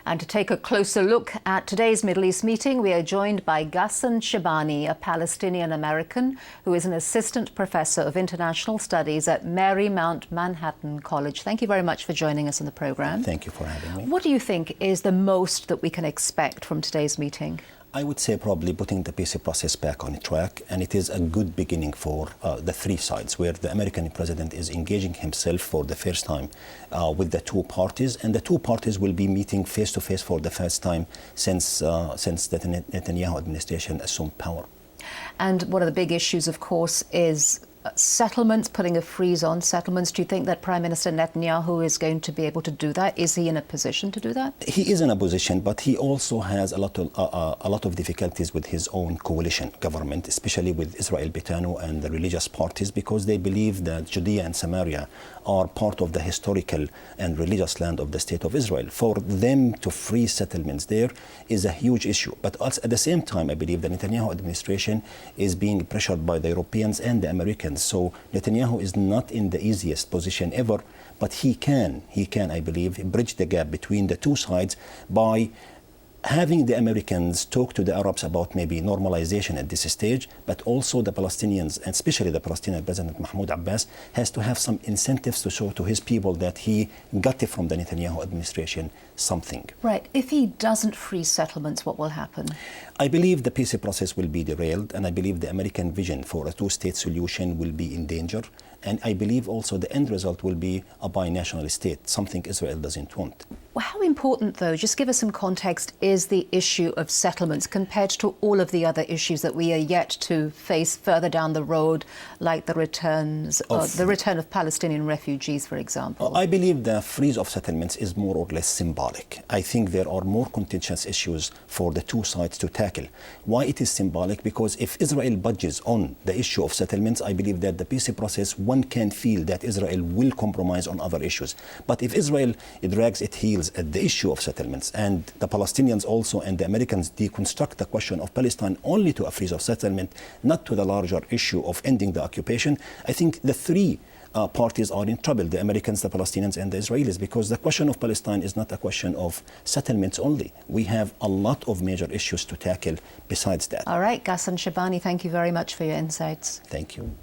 And to take a closer look at today's Middle East meeting, we are joined by Ghassan Shabaneh, a Palestinian-American who is an assistant professor of international studies at Marymount Manhattan College. Thank you very much for joining us in the program. Thank you for having me. What do you think is the most that we can expect from today's meeting? I would say probably putting the peace process back on track, and it is a good beginning for the three sides, where the American president is engaging himself for the first time with the two parties, and the two parties will be meeting face to face for the first time since the Netanyahu administration assumed power. And one of the big issues, of course, is settlements, putting a freeze on settlements. Do you think that Prime Minister Netanyahu is going to be able to do that? Is he in a position to do that? He is in a position, but he also has a lot of difficulties with his own coalition government, especially with Israel and the religious parties, because they believe that Judea and Samaria are part of the historical and religious land of the State of Israel. For them to freeze settlements there is a huge issue. But also at the same time, I believe the Netanyahu administration is being pressured by the Europeans and the Americans. So Netanyahu is not in the easiest position ever, but he can, I believe, bridge the gap between the two sides by having the Americans talk to the Arabs about maybe normalization at this stage, but also the Palestinians, and especially the Palestinian President Mahmoud Abbas, has to have some incentives to show to his people that he got from the Netanyahu administration something. Right. If he doesn't freeze settlements, what will happen? I believe the peace process will be derailed, and I believe the American vision for a two-state solution will be in danger. And I believe also the end result will be a binational state, something Israel doesn't want. Well, how important, though, just give us some context, is the issue of settlements compared to all of the other issues that we are yet to face further down the road, like the return of Palestinian refugees, for example? I believe the freeze of settlements is more or less symbolic. I think there are more contentious issues for the two sides to tackle. Why it is symbolic? Because if Israel budges on the issue of settlements, I believe that the peace process, one can feel that Israel will compromise on other issues. But if Israel drags its heels at the issue of settlements, and the Palestinians also and the Americans deconstruct the question of Palestine only to a freeze of settlement, not to the larger issue of ending the occupation, I think the three parties are in trouble, the Americans, the Palestinians, and the Israelis, because the question of Palestine is not a question of settlements only. We have a lot of major issues to tackle besides that. All right, Ghassan Shabaneh, thank you very much for your insights. Thank you.